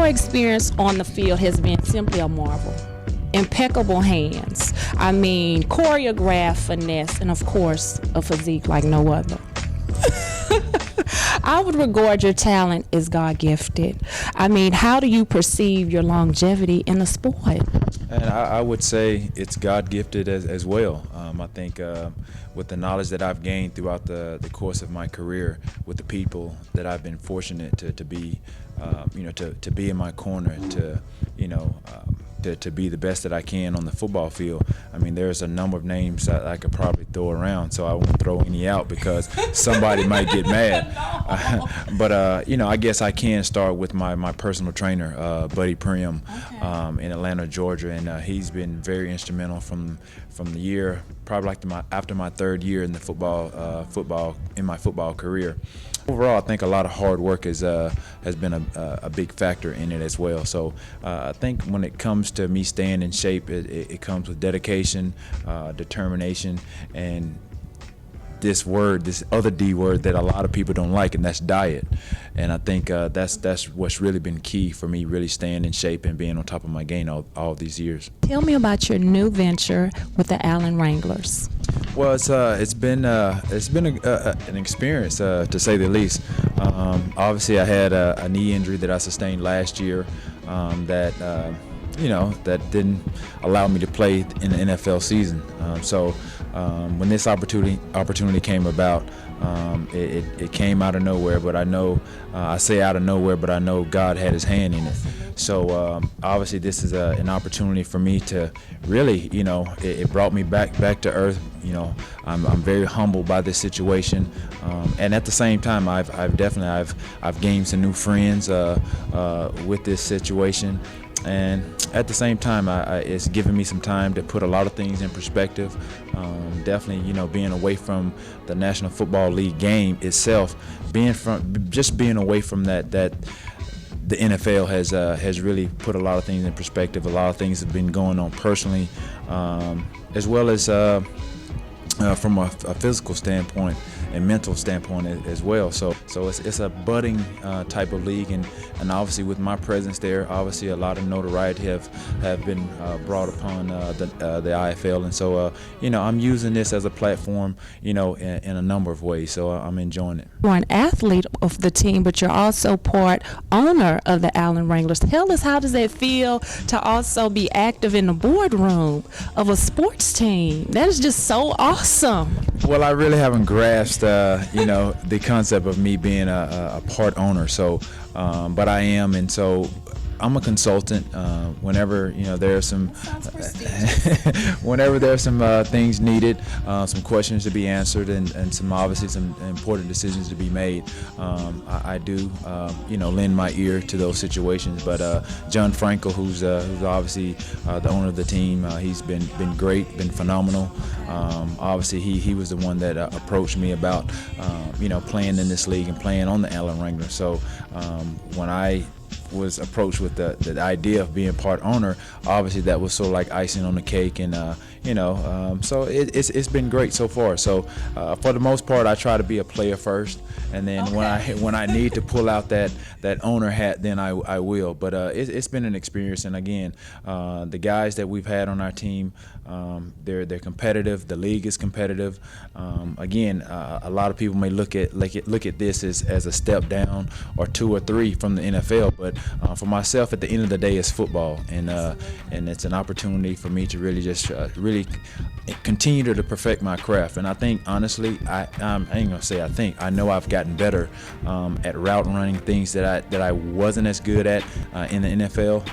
your experience on the field has been simply a marvel. Impeccable hands. I mean, choreographed finesse, and of course, a physique like no other. I would regard your talent as God-gifted. I mean, how do you perceive your longevity in the sport? And I would say it's God-gifted as well. I think with the knowledge that I've gained throughout the course of my career, with the people that I've been fortunate to be, to be in my corner, to be the best that I can on the football field. I mean, there's a number of names that I could probably throw around, so I won't throw any out because somebody might get mad. But I guess I can start with my personal trainer, Buddy Prim, in Atlanta, Georgia, and he's been very instrumental from the year, probably after my third year in the my football career. Overall, I think a lot of hard work has been a big factor in it as well. So I think when it comes to me staying in shape, it comes with dedication, determination, and this other D word that a lot of people don't like, and that's diet. And I think that's what's really been key for me, really staying in shape and being on top of my game all these years. Tell me about your new venture with the Allen Wranglers. Well, it's been an experience to say the least. Obviously, I had a knee injury that I sustained last year that didn't allow me to play in the NFL season. So when this opportunity came about, it came out of nowhere. But I know I say out of nowhere, but I know God had His hand in it. So obviously this is an opportunity for me to really, it brought me back to earth. I'm very humbled by this situation, and at the same time, I've definitely gained some new friends with this situation. And at the same time, it's given me some time to put a lot of things in perspective. Definitely, being away from the National Football League game itself, being away from that the NFL has really put a lot of things in perspective. A lot of things have been going on personally, as well as from a physical standpoint and mental standpoint as well. So it's a budding type of league, and obviously with my presence there, obviously a lot of notoriety have been brought upon the IFL, and so I'm using this as a platform, in a number of ways. So I'm enjoying it. You're an athlete of the team, but you're also part owner of the Allen Wranglers. Tell us, how does it feel to also be active in the boardroom of a sports team? That is just so awesome. Well, I really haven't grasped, the concept of me being a part owner. So, but I am, and so I'm a consultant. Whenever there's some, whenever there's some things needed, some questions to be answered, and some important decisions to be made, I do lend my ear to those situations. But John Frankel, who's obviously the owner of the team, he's been great, been phenomenal. Obviously, he was the one that approached me about playing in this league and playing on the Allen Wranglers. So when I was approached with the idea of being part owner, obviously that was sort of like icing on the cake, and so it's been great so far. So for the most part, I try to be a player first, and then when I need to pull out that owner hat, then I will. But it's been an experience, and again, the guys that we've had on our team, they're competitive. The league is competitive. Again, a lot of people may look at this as a step down or 2 or 3 from the NFL, but for myself, at the end of the day, it's football, and it's an opportunity for me to really just really continue to perfect my craft. And I think, honestly, I ain't gonna say I think, I know I've gotten better at route running, things that I wasn't as good at in the NFL.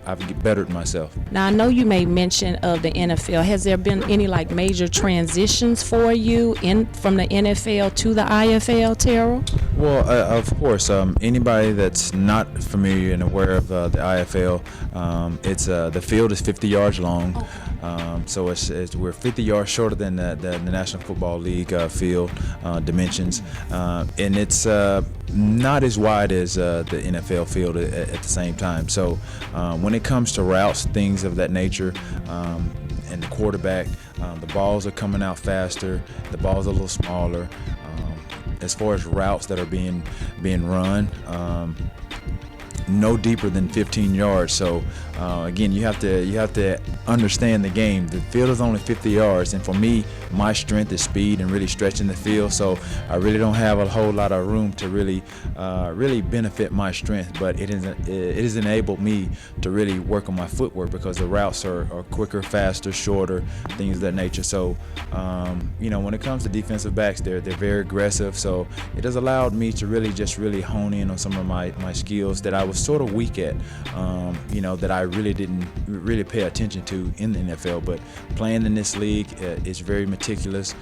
I've bettered myself. Now, I know you made mention of the NFL. Has there been any major transitions for you from the NFL to the IFL, Terrell? Well, of course. Anybody that's not familiar and aware of the IFL, it's the field is 50 yards long. So we're 50 yards shorter than the National Football League field dimensions, and it's not as wide as the NFL field at the same time. So when it comes to routes, things of that nature, and the quarterback, the balls are coming out faster, the balls are a little smaller. As far as routes that are being run, no deeper than 15 yards. So again, you have to understand the game. The field is only 50 yards, and for me, my strength is speed and really stretching the field. So I really don't have a whole lot of room to really benefit my strength. But it has enabled me to really work on my footwork because the routes are quicker, faster, shorter, things of that nature. So when it comes to defensive backs, they're very aggressive. So it has allowed me to really hone in on some of my skills that I was sort of weak at, that I really didn't really pay attention to in the NFL. But playing in this league is very meticulous.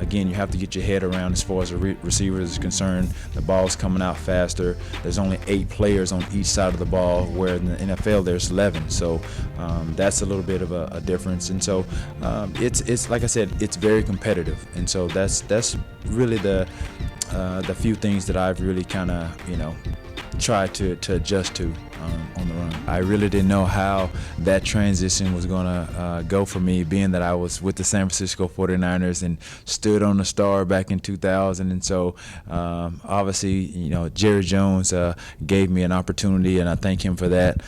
Again, you have to get your head around as far as a receiver is concerned. The ball's coming out faster. There's only 8 players on each side of the ball, where in the NFL there's 11. So that's a little bit of a difference. And so it's like I said, it's very competitive. And so that's really the few things that I've really kind of tried to adjust to on the run. I really didn't know how that transition was going to go for me, being that I was with the San Francisco 49ers and stood on the star back in 2000. And so obviously, Jerry Jones gave me an opportunity, and I thank him for that,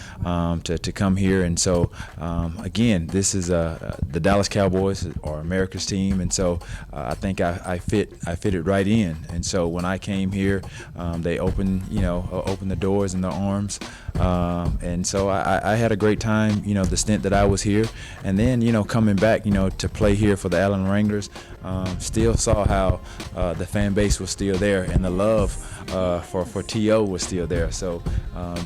to come here. And so again, this is the Dallas Cowboys are America's team, and so I think I fitted right in. And so when I came here, they opened the doors and the arms. And so I had a great time, the stint that I was here. And then, coming back, to play here for the Allen Wranglers, still saw how the fan base was still there, and the love for T.O. was still there. So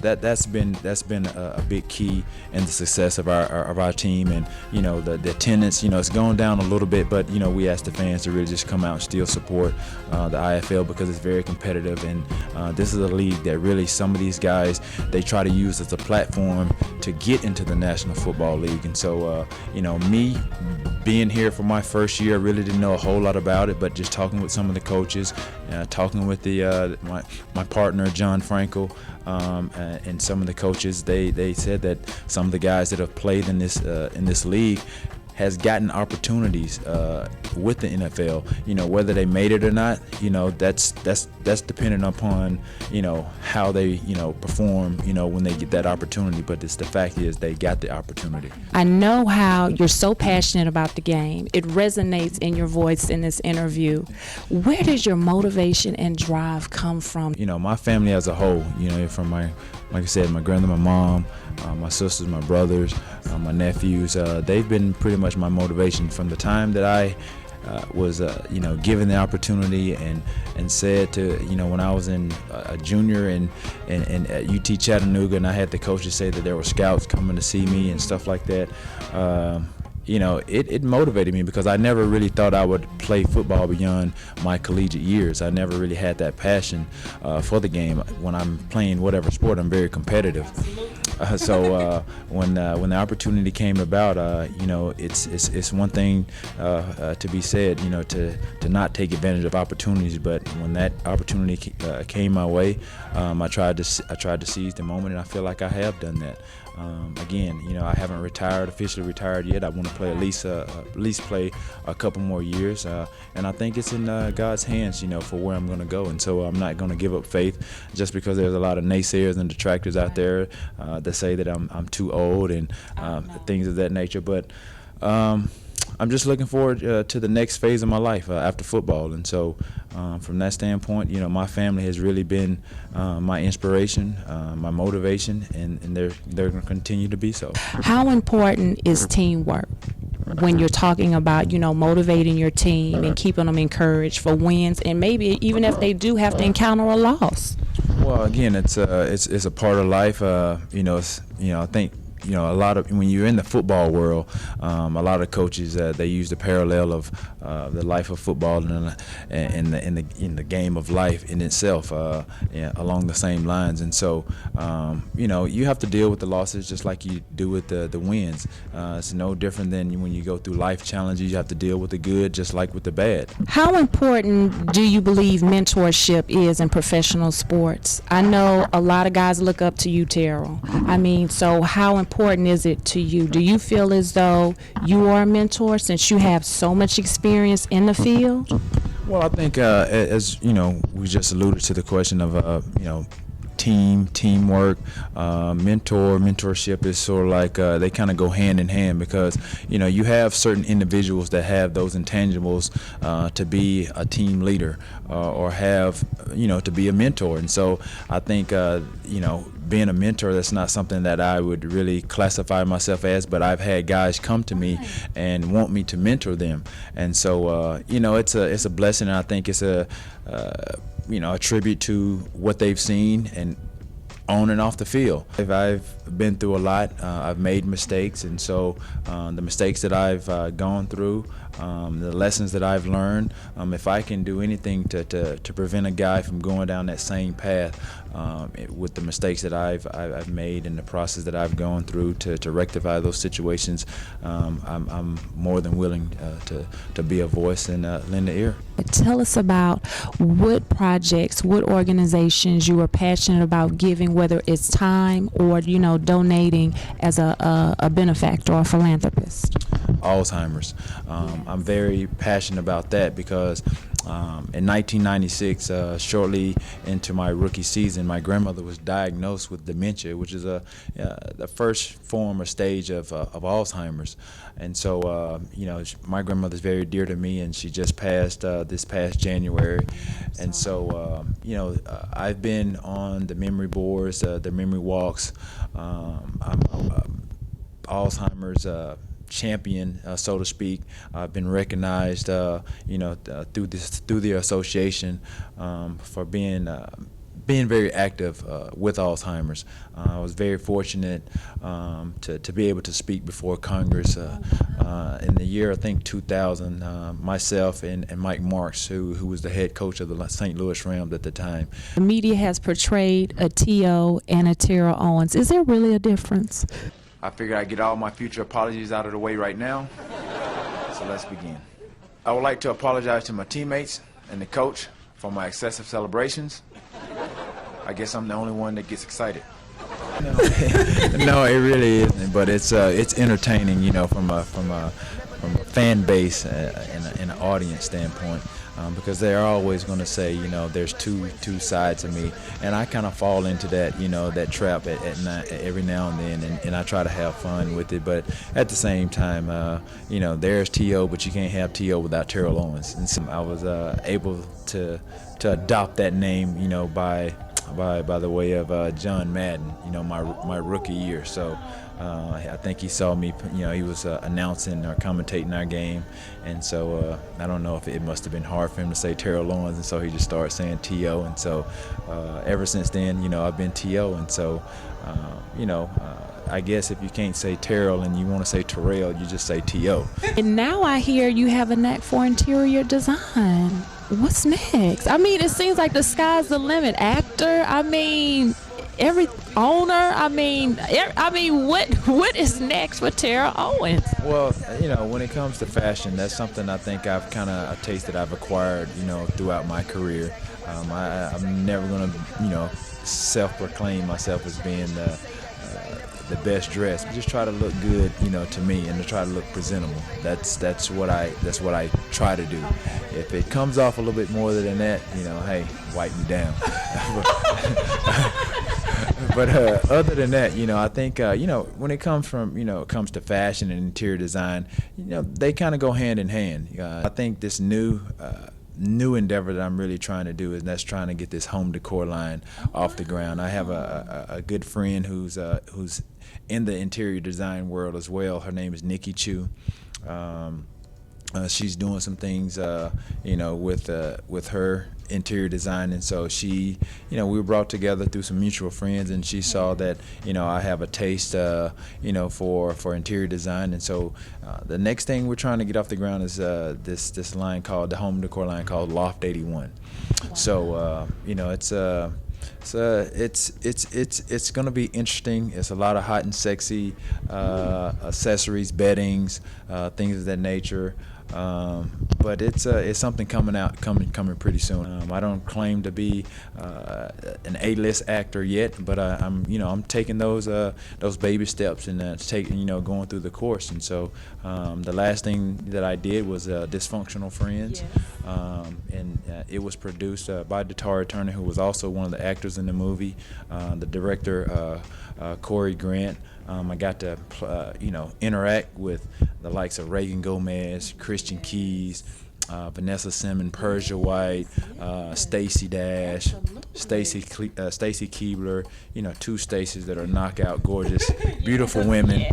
that's been a big key in the success of our team. And the attendance, it's gone down a little bit, but we ask the fans to really just come out and still support the IFL, because it's very competitive. And this is a league that really, some of these guys, they try to use as a platform to get into the National Football League. And so me being here for my first year, I really didn't know a whole lot about it, but just talking with some of the coaches, talking with my partner John Frankel, and some of the coaches, they said that some of the guys that have played in this league has gotten opportunities with the NFL. Whether they made it or not, that's dependent upon how they perform when they get that opportunity. But the fact is, they got the opportunity. I know how you're so passionate about the game. It resonates in your voice in this interview. Where does your motivation and drive come from? My family as a whole, from like I said, my grandmother, my mom, my sisters, my brothers, my nephews, they've been pretty much my motivation from the time that I was given the opportunity and said to, when I was in a junior and at UT Chattanooga, and I had the coaches say that there were scouts coming to see me and stuff like that. It motivated me, because I never really thought I would play football beyond my collegiate years. I never really had that passion for the game. When I'm playing whatever sport, I'm very competitive. So when the opportunity came about, it's one thing to be said, to not take advantage of opportunities. But when that opportunity came my way, I tried to seize the moment, and I feel like I have done that. Again, I haven't officially retired yet. I want to play at least play a couple more years, and I think it's in God's hands, for where I'm going to go. And so I'm not going to give up faith just because there's a lot of naysayers and detractors out there that say that I'm too old and things of that nature. But I'm just looking forward to the next phase of my life after football. And so from that standpoint, my family has really been my inspiration, my motivation, and they're going to continue to be so. How important is teamwork when you're talking about, motivating your team and keeping them encouraged for wins, and maybe even if they do have to encounter a loss? Well, again, it's a part of life. I think a lot of, when you're in the football world, a lot of coaches they use the parallel of the life of football and in the game of life in itself, along the same lines. And so you have to deal with the losses just like you do with the wins. It's no different than when you go through life challenges. You have to deal with the good just like with the bad. How important do you believe mentorship is in professional sports? I know a lot of guys look up to you, Terrell. So how important is it to you? Do you feel as though you are a mentor since you have so much experience in the field? Well, I think as we just alluded to the question of teamwork, mentorship is sort of like they kind of go hand in hand, because you have certain individuals that have those intangibles to be a team leader, or have to be a mentor. And so I think being a mentor, that's not something that I would really classify myself as, but I've had guys come to me and want me to mentor them. And so it's a blessing, and I think it's a tribute to what they've seen and on and off the field. I've been through a lot. I've made mistakes, and so the mistakes that I've gone through, the lessons that I've learned, if I can do anything to prevent a guy from going down that same path, with the mistakes that I've made and the process that I've gone through to rectify those situations, I'm more than willing to be a voice and lend an ear. Tell us about what projects, what organizations you are passionate about giving, whether it's time or donating as a benefactor or a philanthropist. Alzheimer's. I'm very passionate about that because in 1996, shortly into my rookie season, my grandmother was diagnosed with dementia, which is the first form or stage of Alzheimer's. And so, my grandmother's very dear to me, and she just passed this past January. And so, I've been on the memory boards, the memory walks. I'm Alzheimer's champion, so to speak. I've been recognized, through the association for being very active with Alzheimer's. I was very fortunate to be able to speak before Congress in the year, I think, 2000. Myself and Mike Marks, who was the head coach of the St. Louis Rams at the time. The media has portrayed a T.O. and a Terrell Owens. Is there really a difference? I figured I'd get all my future apologies out of the way right now. So let's begin. I would like to apologize to my teammates and the coach for my excessive celebrations. I guess I'm the only one that gets excited. No, it really isn't. But it's entertaining, from a fan base and an audience standpoint. Because they're always going to say, there's two sides of me, and I kind of fall into that, that trap at night, every now and then, and I try to have fun with it. But at the same time, there's T.O., but you can't have T.O. without Terrell Owens. And so I was able to adopt that name, by the way of John Madden, my rookie year. So I think he saw me, he was announcing or commentating our game, and so I don't know if it must have been hard for him to say Terrell Owens, and so he just started saying T.O. And so ever since then, I've been T.O. And so I guess if you can't say Terrell and you want to say Terrell, you just say T.O. And now I hear you have a knack for interior design. What's next? I mean, it seems like the sky's the limit. Actor, every owner, what is next for Terrell Owens? Well, when it comes to fashion, that's something I think I've kind of a taste that I've acquired, throughout my career. I'm never going to, self-proclaim myself as being the best dressed. I just try to look good, to me, and to try to look presentable. That's what I try to do. If it comes off a little bit more than that, hey, wipe me down. But other than that, I think when it comes to fashion and interior design, they kind of go hand in hand. I think this new endeavor that I'm really trying to do is that's trying to get this home decor line off the ground. I have a good friend who's in the interior design world as well. Her name is Nikki Chu. She's doing some things, with her interior design, and so she, we were brought together through some mutual friends, and she saw that, I have a taste, for interior design, and so the next thing we're trying to get off the ground is this line called the home decor line called Loft 81. So it's going to be interesting. It's a lot of hot and sexy accessories, beddings, things of that nature. But it's something coming pretty soon. I don't claim to be an A-list actor yet, but I'm taking those baby steps and going through the course. And so the last thing that I did was Dysfunctional Friends. Yes. And it was produced by Tara Turner, who was also one of the actors in the movie. The director, Corey Grant. I got to interact with the likes of Reagan Gomez, Christian Keys, Vanessa Simmons, Persia White, Stacey Dash, Stacey Keebler. Two Stacys that are knockout gorgeous, beautiful women.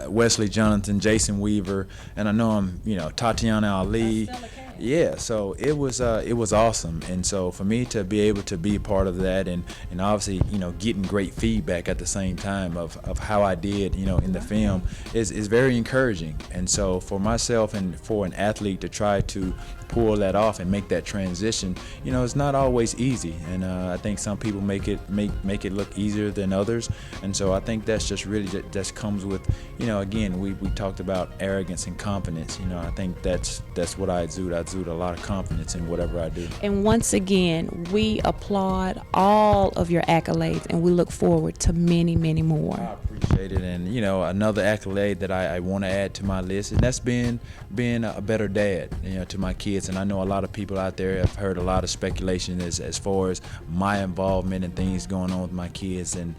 Wesley Jonathan, Jason Weaver, and I know Tatiana Ali. Yeah, so it was awesome, and so for me to be able to be a part of that, and obviously getting great feedback at the same time of how I did in the film is very encouraging. And so for myself and for an athlete to try to pull that off and make that transition, it's not always easy, and I think some people make it look easier than others, and so I think that's just really just comes with again we talked about arrogance and confidence. I think that's what I exude. I exude a lot of confidence in whatever I do. And once again, we applaud all of your accolades, and we look forward to many, many more. I appreciate it, and another accolade that I want to add to my list, and that's being a better dad, to my kids. And I know a lot of people out there have heard a lot of speculation as far as my involvement and things going on with my kids, and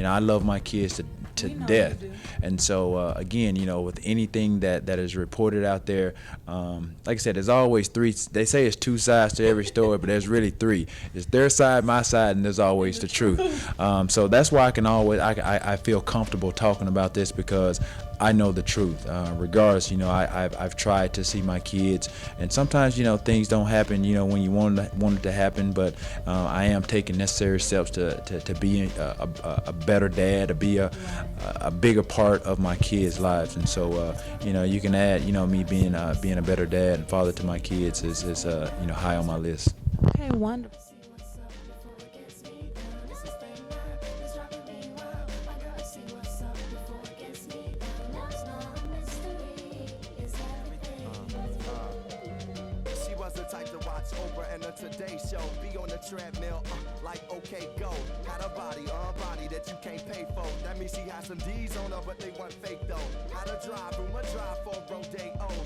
I love my kids to death. And so again, with anything that is reported out there, like I said, there's always three. They say it's two sides to every story, but there's really three. It's their side, my side, and there's always the truth. So that's why I feel comfortable talking about this, because I know the truth. Regardless, I've tried to see my kids, and sometimes things don't happen when you want it to happen. But I am taking necessary steps to be a better dad, to be a bigger part of my kids' lives. And so you can add me being a better dad and father to my kids is high on my list. Okay, wonderful. The type to watch Oprah and the Today Show, be on the treadmill, like okay go. Had a body that you can't pay for. That means she had some D's on her, but they weren't fake though. Had a drive room, a drive for Rodeo.